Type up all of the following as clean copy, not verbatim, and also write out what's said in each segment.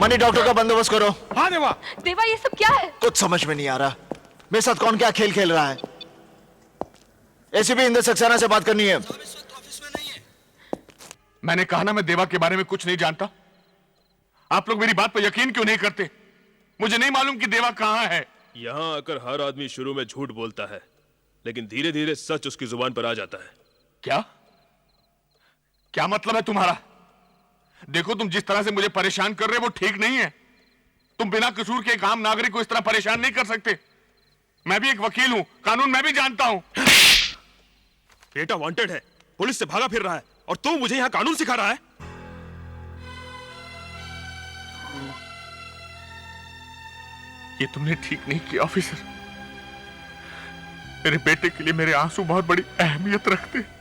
Money doctor का बंदोबस्त करो। हाँ देवा। देवा ये सब क्या है? कुछ समझ में नहीं आ रहा। मेरे साथ कौन क्या खेल खेल रहा है। एसीपी इंद्र सक्सेना से बात करनी है। मैंने कहा ना मैं देवा के बारे में कुछ नहीं जानता। आप लोग मेरी बात पर यकीन क्यों नहीं करते? मुझे नहीं मालूम कि देवा कहां है। यहां आकर हर आदमी शुरू में झूठ बोलता है, लेकिन धीरे धीरे सच उसकी जुबान पर आ जाता है। क्या क्या मतलब है तुम्हारा? देखो, तुम जिस तरह से मुझे परेशान कर रहे हो वो ठीक नहीं है। तुम बिना कसूर के एक आम नागरिक को इस तरह परेशान नहीं कर सकते। मैं भी एक वकील हूं, कानून मैं भी जानता हूं। बेटा वांटेड है, पुलिस से भागा फिर रहा है, और तू मुझे यहां कानून सिखा रहा है। ये तुमने ठीक नहीं किया ऑफिसर। मेरे बेटे के लिए मेरे आंसू बहुत बड़ी अहमियत रखते हैं।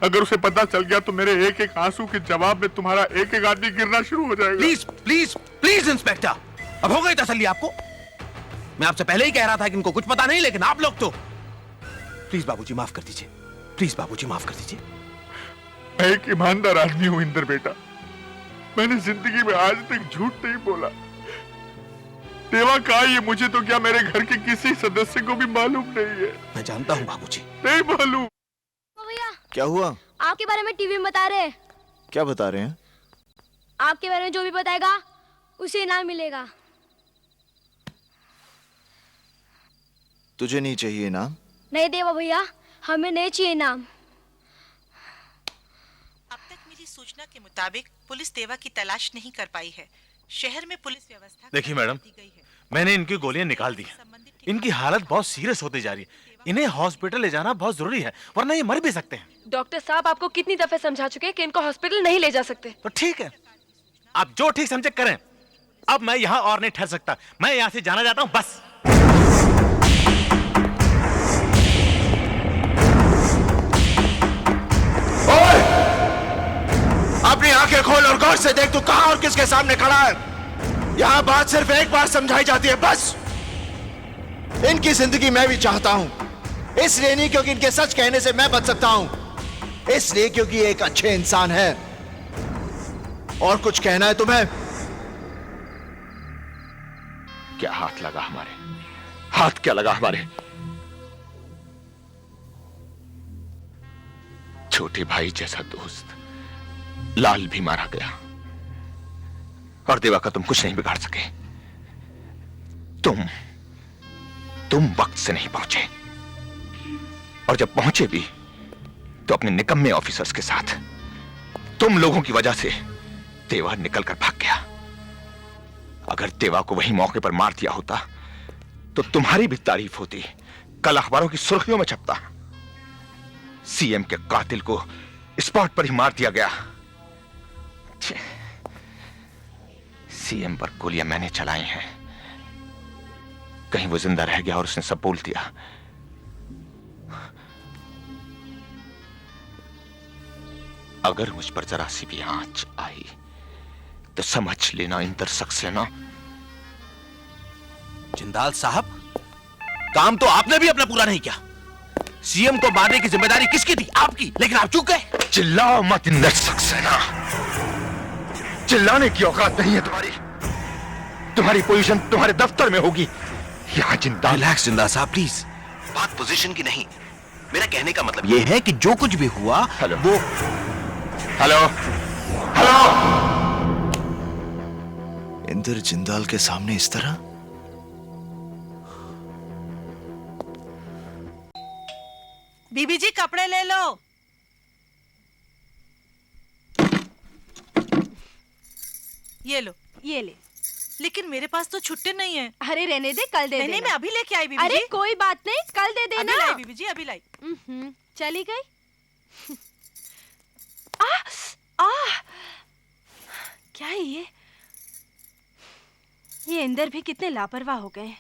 अगर उसे पता चल गया तो मेरे एक एक आंसू के जवाब में तुम्हारा एक एक आदमी गिरना शुरू हो जाएगा। प्लीज प्लीज प्लीज इंस्पेक्टर, अब हो गई तसल्ली आपको? मैं आपसे पहले ही कह रहा था कि इनको कुछ पता नहीं, लेकिन आप लोग तो। प्लीज बाबूजी माफ कर दीजिए, प्लीज बाबूजी माफ कर दीजिए। मैं एक ईमानदार आदमी हूं इंदर बेटा। मैंने जिंदगी में आज तक झूठ नहीं बोला। देवा कहा ये मुझे तो क्या मेरे घर के किसी सदस्य को भी मालूम नहीं है। मैं जानता हूं बाबूजी। नहीं मालूम। भैया क्या हुआ? आपके बारे में टीवी में बता रहे हैं। क्या बता रहे हैं? आपके बारे में जो भी बताएगा उसे इनाम मिलेगा। तुझे नहीं चाहिए इनाम? नहीं देवा भैया, हमें नहीं चाहिए इनाम। अब तक मिली सूचना के मुताबिक पुलिस देवा की तलाश नहीं कर पाई है। शहर में पुलिस व्यवस्था देखिए मैडम, दी गई है। मैंने इनकी गोलियां निकाल दी हैं। इनकी हालत बहुत सीरियस होती जा रही है। इन्हें हॉस्पिटल ले जाना बहुत जरूरी है, वरना ये मर भी सकते हैं। डॉक्टर साहब आपको कितनी दफे समझा चुके हैं कि इनको हॉस्पिटल नहीं ले जा सकते। तो ठीक है, आप जो ठीक समझे करें। अब मैं यहाँ और नहीं ठहर सकता, मैं यहाँ से जाना चाहता हूँ बस। अपनी आंखें खोल और गौर से देख तू कहां और किसके सामने खड़ा है। यहां बात सिर्फ एक बार समझाई जाती है, बस। इनकी जिंदगी मैं भी चाहता हूं, इसलिए नहीं क्योंकि इनके सच कहने से मैं बच सकता हूं, इसलिए क्योंकि ये एक अच्छे इंसान है। और कुछ कहना है तुम्हें? क्या हाथ लगा हमारे? हाथ क्या लगा हमारे? छोटे भाई जैसा दोस्त लाल भी मारा गया, और देवा का तुम कुछ नहीं बिगाड़ सके। तुम वक्त से नहीं पहुंचे, और जब पहुंचे भी तो अपने निकम्मे ऑफिसर्स के साथ। तुम लोगों की वजह से देवा निकलकर भाग गया। अगर देवा को वही मौके पर मार दिया होता तो तुम्हारी भी तारीफ होती, कल अखबारों की सुर्खियों में छपता। सीएम के कातिल को स्पॉट पर ही मार दिया गया। सीएम पर गोलियां मैंने चलाई हैं। कहीं वो जिंदा रह गया और उसने सब बोल दिया। अगर मुझ पर जरा सी भी आंच आई तो समझ लेना इंदर सक्सेना। जिंदाल साहब, काम तो आपने भी अपना पूरा नहीं किया। सीएम को मारने की जिम्मेदारी किसकी थी? आपकी, लेकिन आप चूक गए। चिल्लाओ मत इंदर सक्सेना, चिल्लाने की औकात नहीं है तुम्हारी। तुम्हारी पोजीशन तुम्हारे दफ्तर में होगी, यहां जिंदाल। रिलैक्स जिंदाल साहब प्लीज, बात पोजीशन की नहीं। मेरा कहने का मतलब यह है कि जो कुछ भी हुआ हेलो वो। Hello hello. इंदर जिंदाल के सामने इस तरह? बीबी जी कपड़े ले लो। ये लो। ये ले। लेकिन मेरे पास तो छुट्टे नहीं है। अरे रहने दे, कल दे नहीं देना। मैं अभी लेके आई बीबी अरे जी। कोई बात नहीं, कल दे अभी देना। लाई बीबी जी, अभी लाई। चली गई। आ, आ, क्या है ये? इंदर भी कितने लापरवाह हो गए।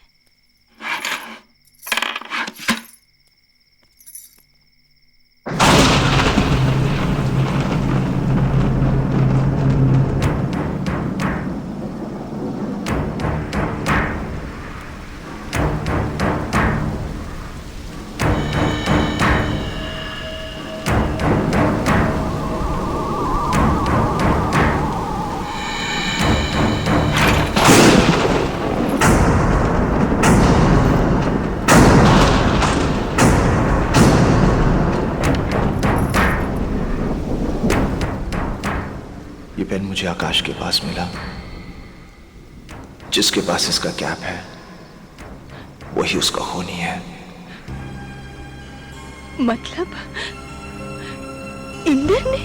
ये पेन मुझे आकाश के पास मिला, जिसके पास इसका कैप है वही उसका खूनी है। मतलब इंदर ने?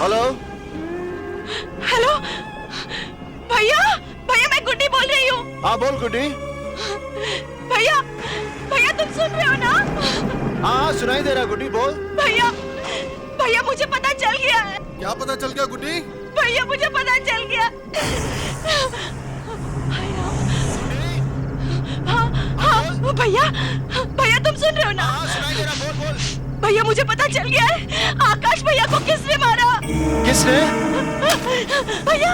हेलो हेलो भैया, भैया मैं गुड्डी बोल रही हूँ। हाँ बोल गुड्डी। भैया, भैया तुम सुन रहे हो ना? हाँ सुनाई दे रहा गुड्डी, बोल। भैया, भैया मुझे पता चल गया है। क्या पता चल गया गुड्डी? भैया मुझे पता चल गया। हाँ, हाँ, भैया, भैया तुम सुन रहे हो ना? हाँ सुनाई दे रहा, बोल बोल। भैया मुझे पता चल गया है, आकाश भैया को किसने मारा? किसने? भैया।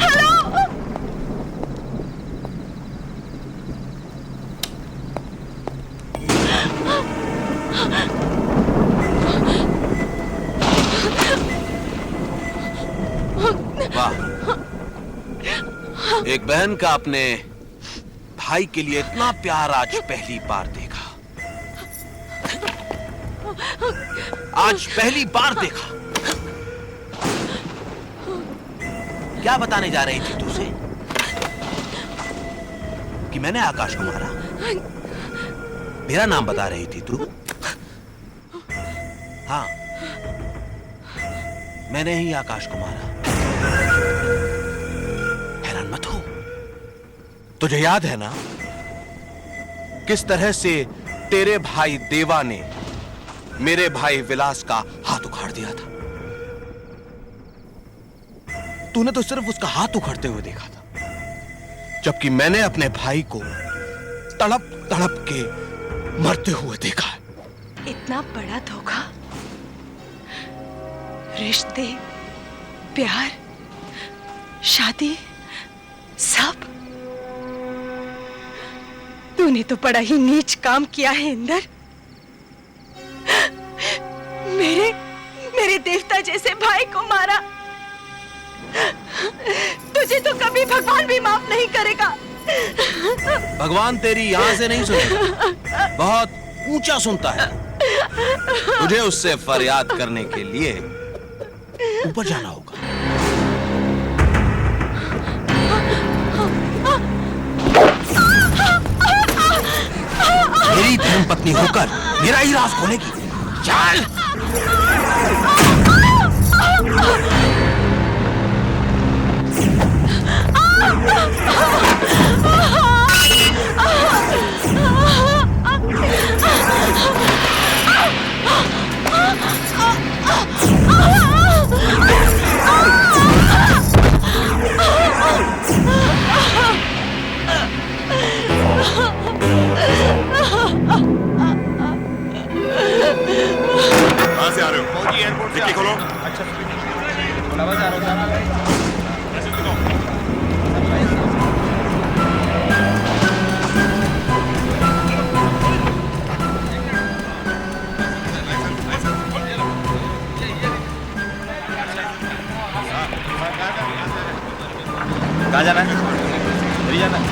Hello hello. वाह, एक बहन का अपने भाई के लिए इतना प्यार आज पहली बार देखा। आज पहली बार देखा। क्या बताने जा रही थी तुझे? कि मैंने आकाश को मारा? मेरा नाम बता रही थी तू? हाँ, मैंने ही आकाश को मारा। हैरान मत हो। तुझे याद है ना किस तरह से तेरे भाई देवा ने मेरे भाई विलास का हाथ उखाड़ दिया था? तूने तो सिर्फ उसका हाथ उखाड़ते हुए देखा था, जबकि मैंने अपने भाई को तड़प तड़प के मरते हुए देखा है। इतना बड़ा धोखा, रिश्ते, प्यार, शादी, सब। तूने तो बड़ा ही नीच काम किया है इंदर। मेरे देवता जैसे भाई को मारा। तुझे तो कभी भगवान भी माफ नहीं करेगा। भगवान तेरी यहां से नहीं सुनेगा, बहुत ऊंचा सुनता है। तुझे उससे फरियाद करने के लिए ऊपर जाना होगा। मेरी धर्म पत्नी होकर मेरा ही राज खोलेगी। चल। कहां से आ रहे हो? फौजी एयरपोर्ट से। डिक्की खोलो। अच्छा बुलावा जा रहा हूं। कहाँ जाना है? दिल्ली जाना है?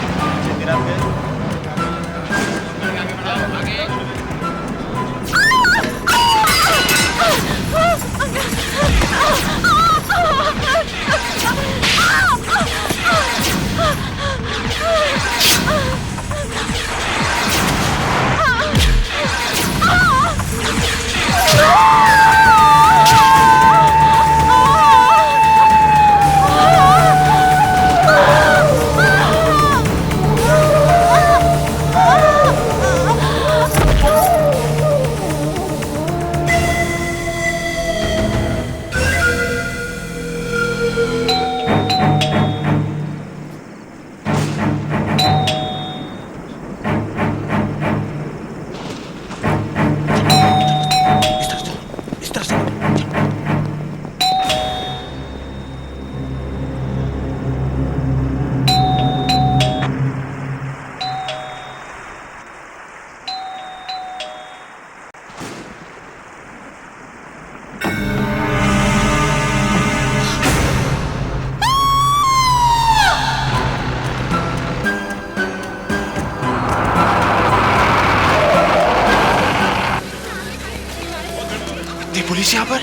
पुलिस यहाँ पर?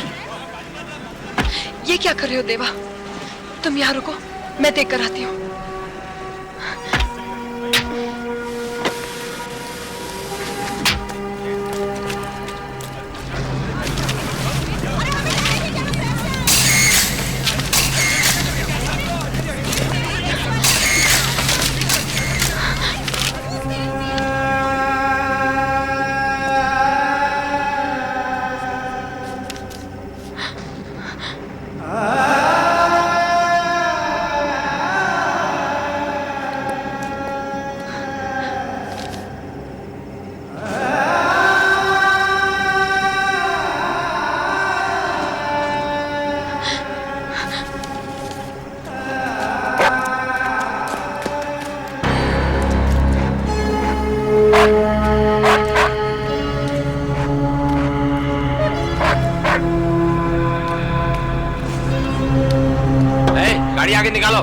ये क्या कर रहे हो देवा? तुम यहाँ रुको, मैं देख कर आती हूँ। गाड़ी आगे निकालो।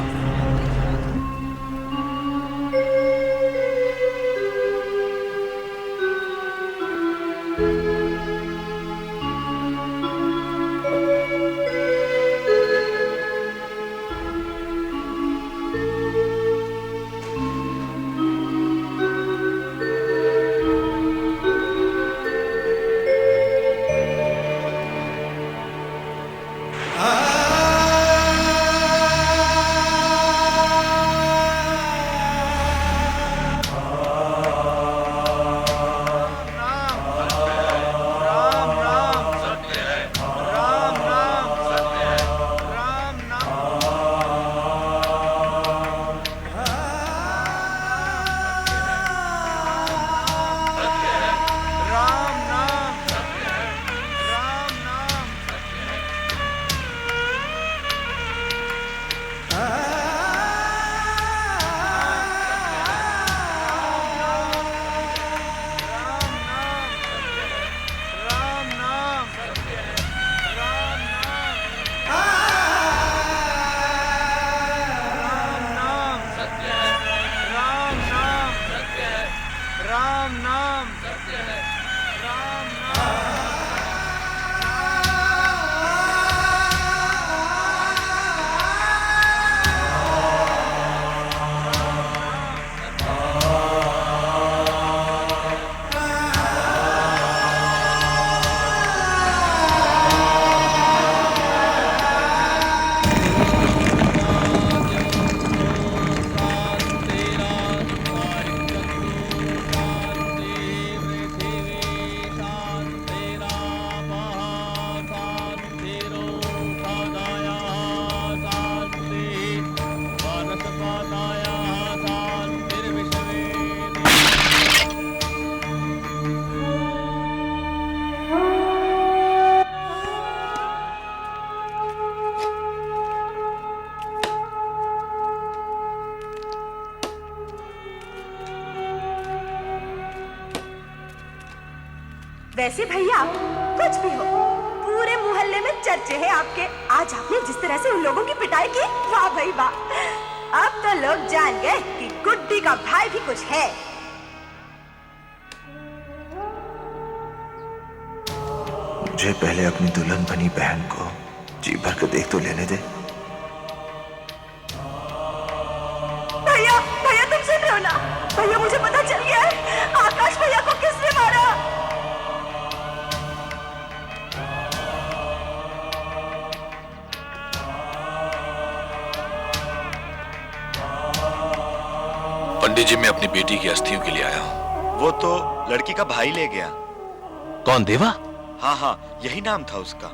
वैसे भैया कुछ भी हो, पूरे मोहल्ले में चर्चे हैं आपके। आज आपने जिस तरह से उन लोगों की पिटाई की, वाह भाई वाह। अब तो लोग जान गए कि गुड्डी का भाई भी कुछ है। मुझे पहले अपनी दुल्हन बनी बहन को जी भर कर देख तो लेने दे। भैया भैया तुम सुन रहे हो ना? भैया मुझे पता चल गया है आकाश भैया को किसने मारा। पंडित जी, मैं अपनी बेटी की अस्थियों के लिए आया हूँ। वो तो लड़की का भाई ले गया। कौन, देवा? हाँ हाँ, यही नाम था उसका।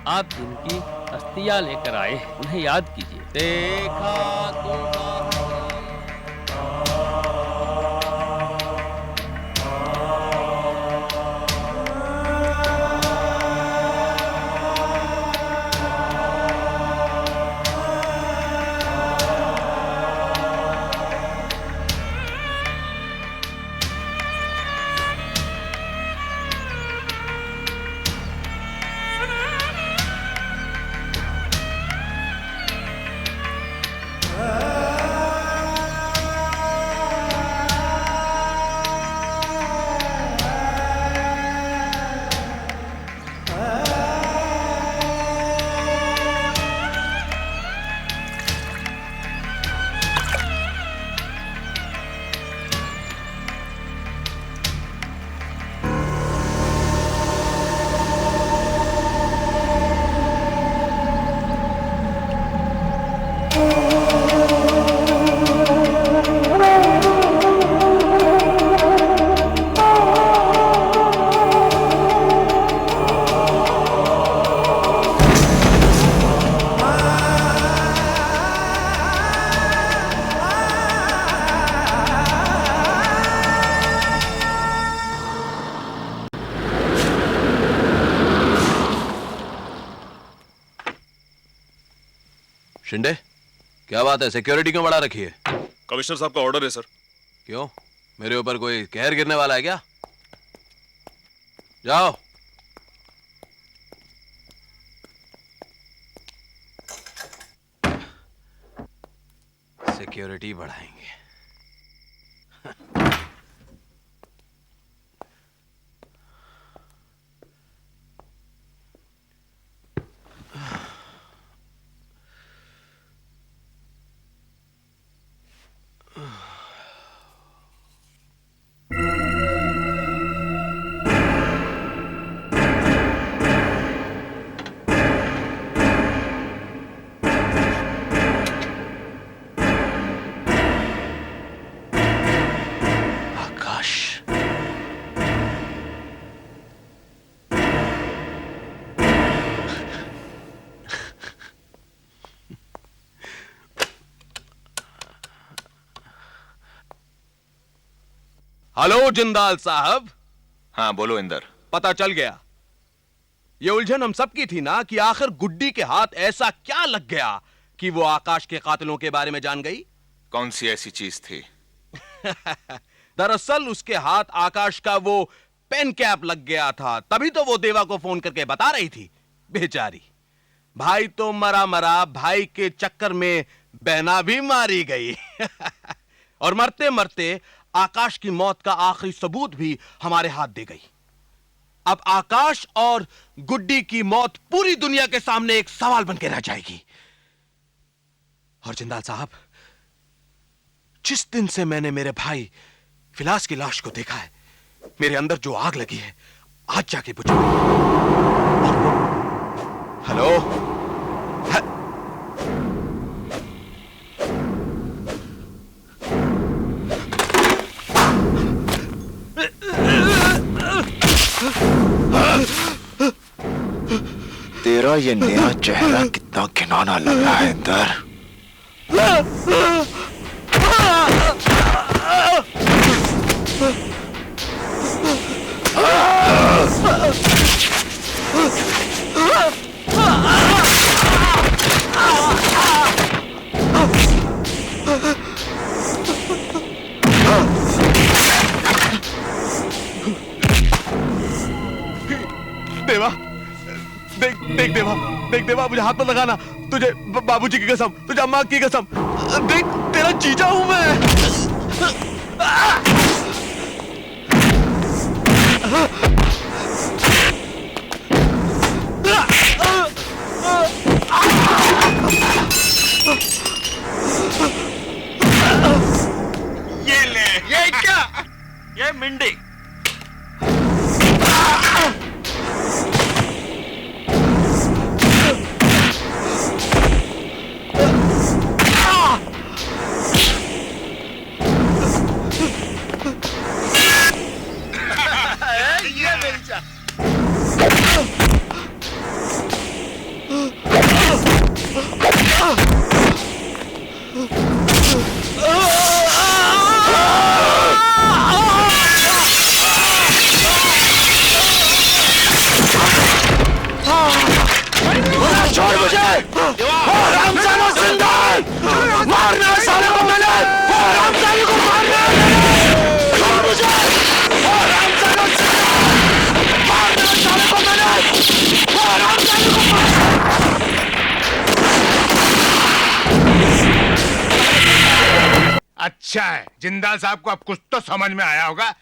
आप जिनकी अस्थियां लेकर आए हैं उन्हें याद कीजिए। देखा शिंदे, क्या बात है? सिक्योरिटी क्यों बढ़ा रखी है? कमिश्नर साहब का ऑर्डर है सर। क्यों? मेरे ऊपर कोई कहर गिरने वाला है क्या? जाओ। सिक्योरिटी बढ़ाएंगे। हेलो जिंदाल साहब। हाँ बोलो इंदर। पता चल गया। ये उलझन हम सबकी थी ना कि आखिर गुड्डी के हाथ ऐसा क्या लग गया कि वो आकाश के कातिलों के बारे में जान गई। कौन सी ऐसी चीज थी? दरअसल उसके हाथ आकाश का वो पेन कैप लग गया था, तभी तो वो देवा को फोन करके बता रही थी। बेचारी भाई तो मरा मरा, भाई के चक्कर में बहना भी मारी गई। और मरते मरते आकाश की मौत का आखिरी सबूत भी हमारे हाथ दे गई। अब आकाश और गुड्डी की मौत पूरी दुनिया के सामने एक सवाल बनकर रह जाएगी। और जिंदाल साहब, जिस दिन से मैंने मेरे भाई फिलास की लाश को देखा है, मेरे अंदर जो आग लगी है आज जाके बुझ गई। हेलो, तेरा ये नया चेहरा कितना घिनौना लग रहा है इंदर। देवा, देख देवा, देख देवा, मुझे हाथ मत लगाना। तुझे बाबूजी की कसम, तुझे अम्मा की कसम, देख तेरा जीजा हूं मैं। ये ले, ये क्या? ये मिंडी। अच्छा है, जिंदाल साहब को अब कुछ तो समझ में आया होगा।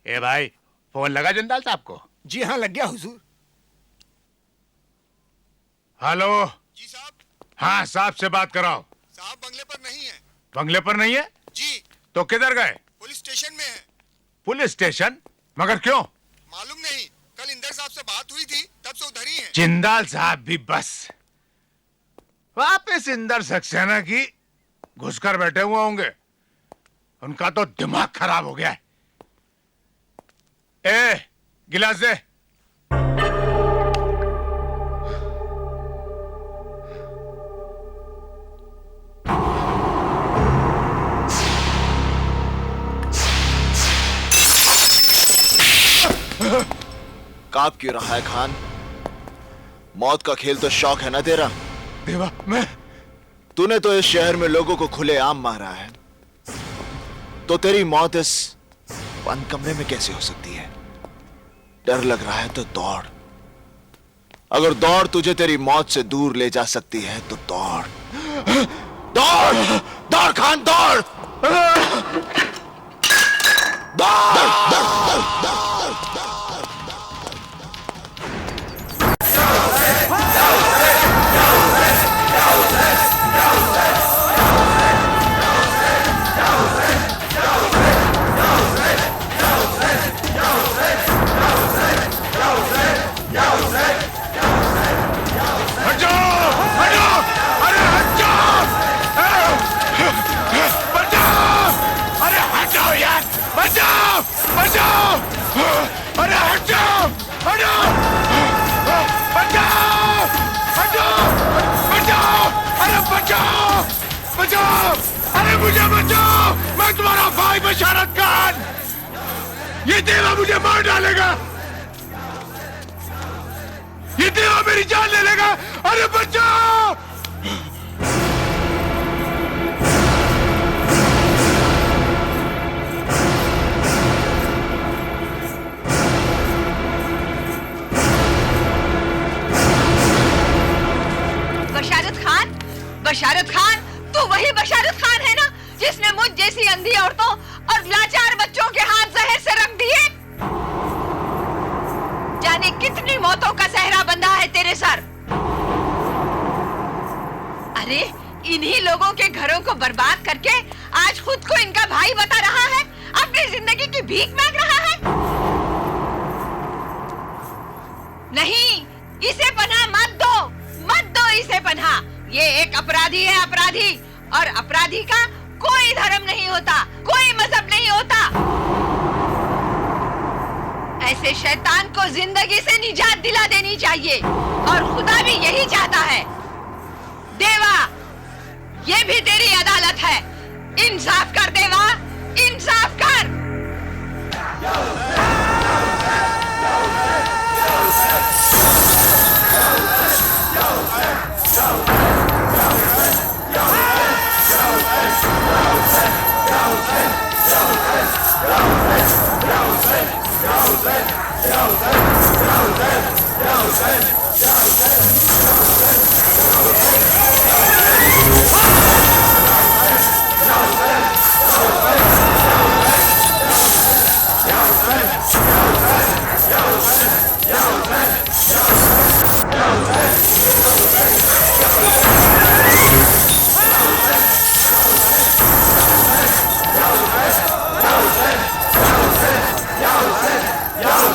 ए भाई, फोन लगा जिंदाल साहब को? जी हाँ, लग गया हुजूर। हेलो जी साहब। हाँ, साहब से बात कराओ। साहब बंगले पर नहीं है। बंगले पर नहीं है? जी। तो किधर गए? पुलिस स्टेशन में है। Police station? मगर क्यों? मालूम नहीं, कल इंदर साहब से बात हुई थी, तब से उधर ही है। जिंदाल साहब भी बस वापस इंदर सक्सेना की घुसकर बैठे हुए होंगे। उनका तो दिमाग खराब हो गया है। ए, गिलास दे। कांप क्यों रहा है खान? मौत का खेल तो शौक है ना तेरा? देवा, तूने तो इस शहर में लोगों को खुलेआम मारा है, तो तेरी मौत इस बंद कमरे में कैसे हो सकती है? डर लग रहा है तो दौड़। अगर दौड़ तुझे तेरी मौत से दूर ले जा सकती है तो दौड़। दौड़ दौड़ खान, दौड़ दौड़। अरे हट जाओ, हटो, बचाओ, हटो, बचाओ, अरे बचाओ, बचाओ, अरे मुझे बचाओ, मैं तुम्हारा भाई बशारत खान, ये देवा मुझे मार डालेगा, ये देवा मेरी जान ले लेगा, अरे बचाओ। बशारत खान, तू वही बशारत खान है ना जिसने मुझ जैसी अंधी औरतों और लाचार बच्चों के हाथ जहर से रख दिए? जाने कितनी मौतों का सहरा बंधा है तेरे सर। अरे इन्हीं लोगों के घरों को बर्बाद करके आज खुद को इनका भाई बता रहा है, अपनी जिंदगी की भीख मांग रहा है। नहीं, इसे पनाह मत दो, मत दो इसे पनाह। ये एक अपराधी है, अपराधी, और अपराधी का कोई धर्म नहीं होता, कोई मजहब नहीं होता। ऐसे शैतान को जिंदगी से निजात दिला देनी चाहिए, और खुदा भी यही चाहता है। देवा, ये भी तेरी अदालत है, इंसाफ कर देवा, इंसाफ कर।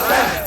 Yeah.